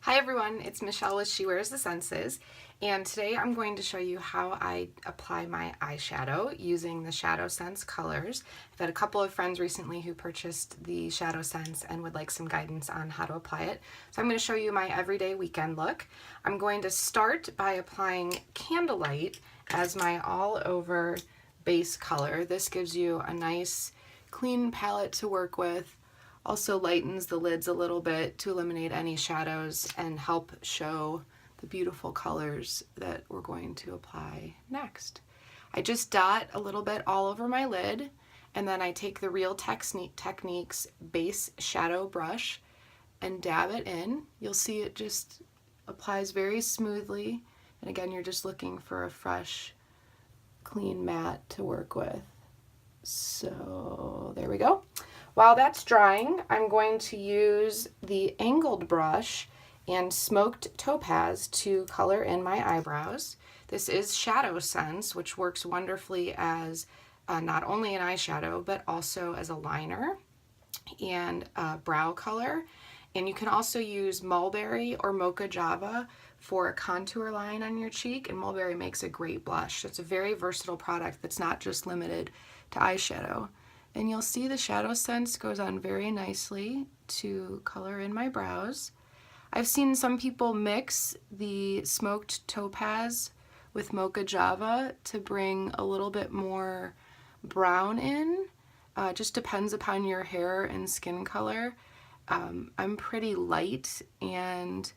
Hi everyone, it's Michelle with She Wears the Senses, and today I'm going to show you how I apply my eyeshadow using the ShadowSense colors. I've had a couple of friends recently who purchased the ShadowSense and would like some guidance on how to apply it. So I'm going to show you my everyday weekend look. I'm going to start by applying Candlelight as my all-over base color. This gives you a nice clean palette to work with. Also lightens the lids a little bit to eliminate any shadows and help show the beautiful colors that we're going to apply next. I just dot a little bit all over my lid, and then I take the Real Techniques base shadow brush and dab it in. You'll see it just applies very smoothly, and again, you're just looking for a fresh, clean mat to work with. So there we go. While that's drying, I'm going to use the angled brush and smoked topaz to color in my eyebrows. This is ShadowSense, which works wonderfully as not only an eyeshadow, but also as a liner and brow color. And you can also use mulberry or mocha java for a contour line on your cheek, and mulberry makes a great blush. So it's a very versatile product that's not just limited to eyeshadow. And you'll see the ShadowSense goes on very nicely to color in my brows. I've seen some people mix the smoked topaz with mocha java to bring a little bit more brown in. Just depends upon your hair and skin color. I'm pretty light and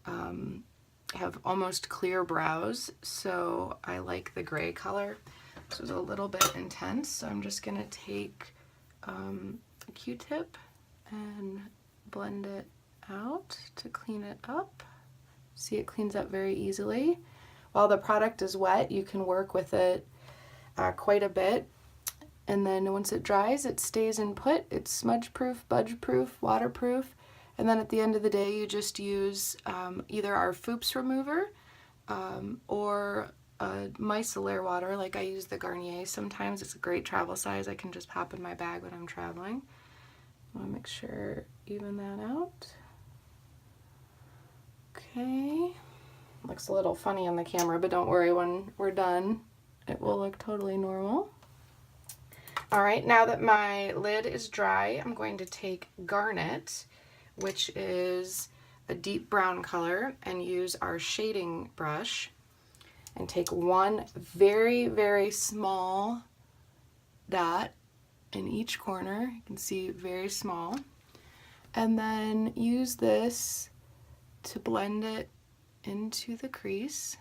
have almost clear brows, so I like the gray color. This was a little bit intense, so I'm just gonna take a Q-tip and blend it out to clean it up. See, it cleans up very easily. While the product is wet, you can work with it quite a bit, and then once it dries, it stays in put. It's smudge-proof, budge-proof, waterproof, and then at the end of the day, you just use either our Foops remover or a micellar water, like I use the Garnier sometimes. It's a great travel size. I can just pop in my bag when I'm traveling. I want to make sure even that out. Okay. Looks a little funny on the camera, but don't worry, when we're done, it will look totally normal. All right, now that my lid is dry, I'm going to take Garnet, which is a deep brown color, and use our shading brush and take one very, very small dot in each corner. You can see very small. And then use this to blend it into the crease.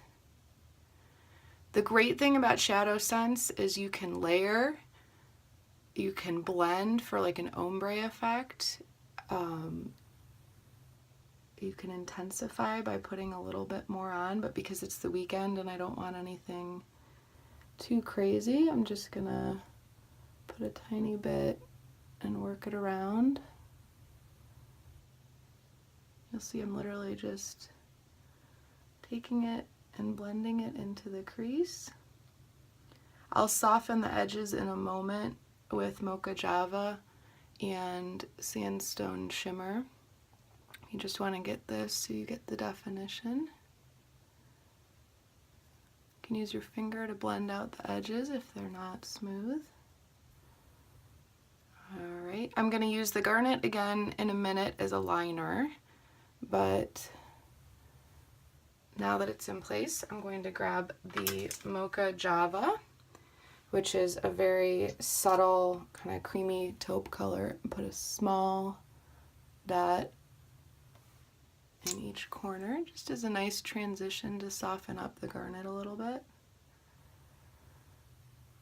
The great thing about ShadowSense is you can layer, you can blend for like an ombre effect. You can intensify by putting a little bit more on, but because it's the weekend and I don't want anything too crazy, I'm just gonna put a tiny bit and work it around. You'll see I'm literally just taking it and blending it into the crease. I'll soften the edges in a moment with mocha java and sandstone shimmer. You just want to get this so you get the definition. You can use your finger to blend out the edges if they're not smooth. Alright, I'm going to use the Garnet again in a minute as a liner, but now that it's in place, I'm going to grab the Mocha Java, which is a very subtle, kind of creamy taupe color, and put a small dot in each corner, just as a nice transition to soften up the garnet a little bit.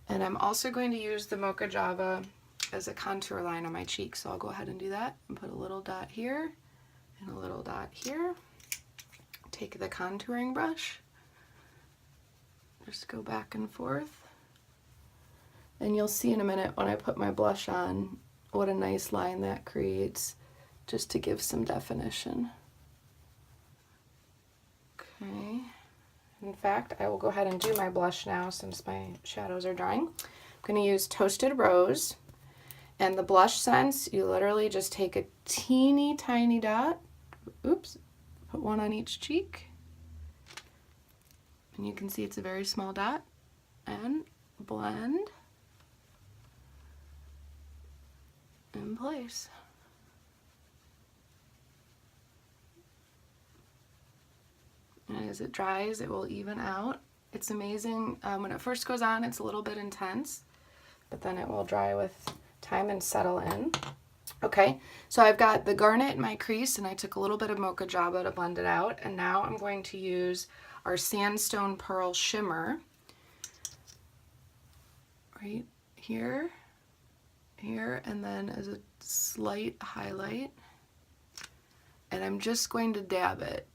And I'm also going to use the Mocha Java as a contour line on my cheek, so I'll go ahead and do that and put a little dot here and a little dot here. Take the contouring brush, just go back and forth, and you'll see in a minute when I put my blush on what a nice line that creates, just to give some definition. Okay, in fact, I will go ahead and do my blush now since my shadows are drying. I'm going to use Toasted Rose, and the blush sense, you literally just take a teeny tiny dot, oops, Put one on each cheek. And you can see it's a very small dot. And blend in place. And as it dries, it will even out. It's amazing. When it first goes on, it's a little bit intense, but then it will dry with time and settle in. Okay, so I've got the garnet in my crease, and I took a little bit of Mocha Java to blend it out, and now I'm going to use our Sandstone Pearl Shimmer right here, here, and then as a slight highlight, and I'm just going to dab it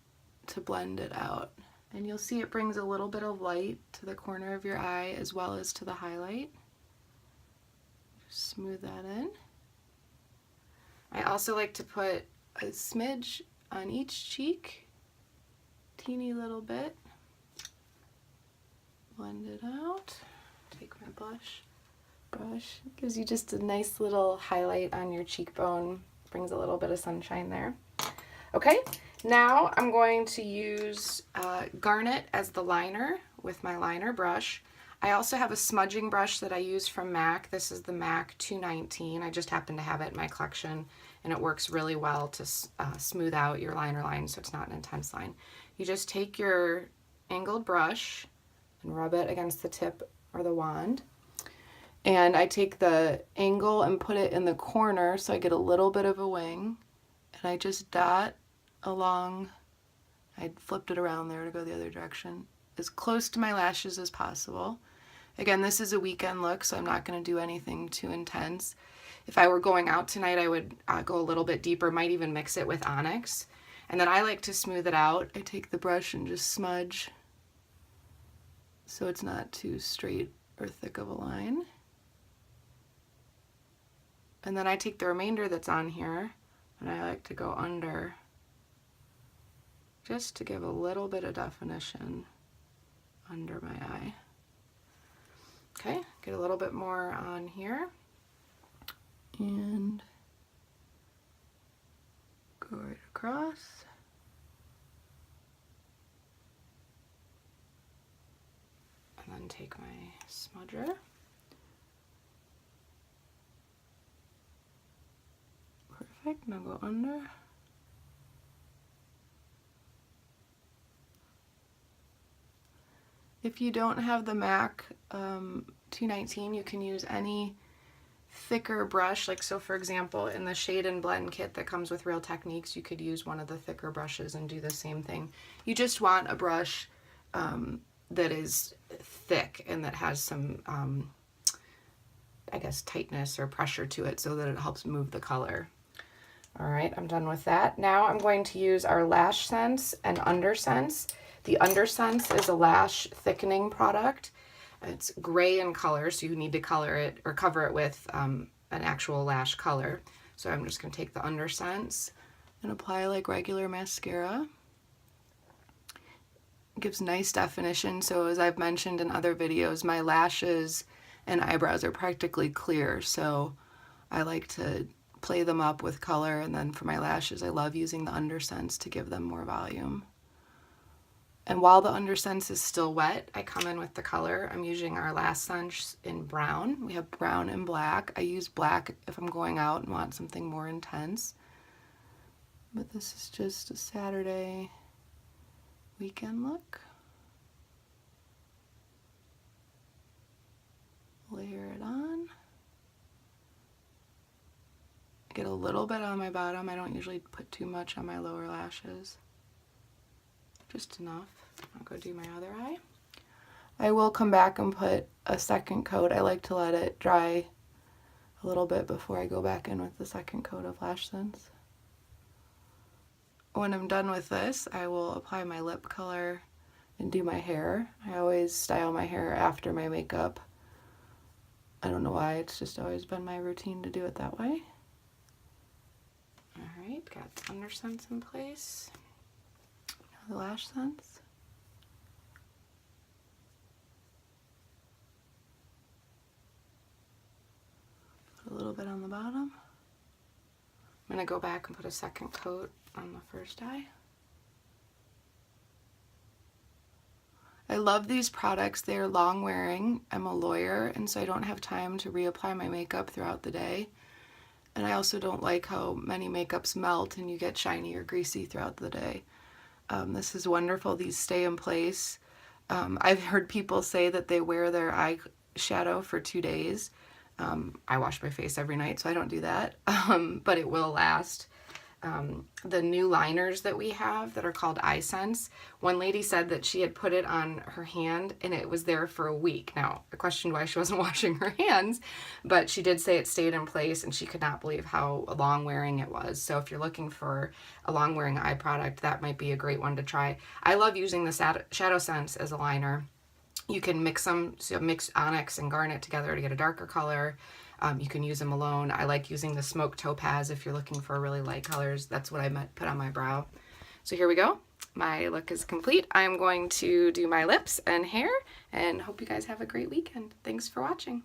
to blend it out. And you'll see it brings a little bit of light to the corner of your eye as well as to the highlight. Just smooth that in. I also like to put a smidge on each cheek, teeny little bit. Blend it out. Take my brush. Gives you just a nice little highlight on your cheekbone. Brings a little bit of sunshine there. Okay, now I'm going to use Garnet as the liner with my liner brush. I also have a smudging brush that I use from MAC. This is the MAC 219. I just happen to have it in my collection, and it works really well to smooth out your liner line so it's not an intense line. You just take your angled brush and rub it against the tip or the wand. And I take the angle and put it in the corner so I get a little bit of a wing. And I just dot along, I flipped it around there to go the other direction, as close to my lashes as possible. Again, this is a weekend look, so I'm not going to do anything too intense. If I were going out tonight, I would go a little bit deeper, might even mix it with Onyx. And then I like to smooth it out. I take the brush and just smudge so it's not too straight or thick of a line. And then I take the remainder that's on here and I like to go under just to give a little bit of definition under my eye. Okay, get a little bit more on here and go right across. And then take my smudger. Perfect, now go under. If you don't have the MAC 219, you can use any thicker brush. Like, so for example, in the Shade and Blend kit that comes with Real Techniques, you could use one of the thicker brushes and do the same thing. You just want a brush that is thick and that has some, I guess, tightness or pressure to it so that it helps move the color. All right, I'm done with that. Now I'm going to use our LashSense and UnderSense. The UnderSense is a lash thickening product. It's gray in color, so you need to color it or cover it with an actual lash color. So I'm just going to take the UnderSense and apply like regular mascara. It gives nice definition. So as I've mentioned in other videos, my lashes and eyebrows are practically clear. So I like to play them up with color, and then for my lashes, I love using the UnderSense to give them more volume. And while the UnderSense is still wet, I come in with the color. I'm using our LashSense in brown. We have brown and black. I use black if I'm going out and want something more intense. But this is just a Saturday weekend look. Layer it on. Get a little bit on my bottom. I don't usually put too much on my lower lashes. Just enough. I'll go do my other eye. I will come back and put a second coat. I like to let it dry a little bit before I go back in with the second coat of LashSense. When I'm done with this, I will apply my lip color and do my hair. I always style my hair after my makeup. I don't know why, it's just always been my routine to do it that way. Alright, got the UnderSense in place. Now the LashSense. Put a little bit on the bottom. I'm going to go back and put a second coat on the first eye. I love these products. They are long wearing. I'm a lawyer, and so I don't have time to reapply my makeup throughout the day. And I also don't like how many makeups melt and you get shiny or greasy throughout the day. This is wonderful. These stay in place. I've heard people say that they wear their eyeshadow for 2 days. I wash my face every night, so I don't do that, but it will last. The new liners that we have that are called EyeSense, one lady said that she had put it on her hand and it was there for a week. Now, I questioned why she wasn't washing her hands, but she did say it stayed in place and she could not believe how long wearing it was. So if you're looking for a long wearing eye product, that might be a great one to try. I love using the ShadowSense as a liner. You can mix them, so mix Onyx and Garnet together to get a darker color. You can use them alone. I like using the smoked topaz if you're looking for really light colors. That's what I put on my brow. So here we go. My look is complete. I'm going to do my lips and hair, and hope you guys have a great weekend. Thanks for watching.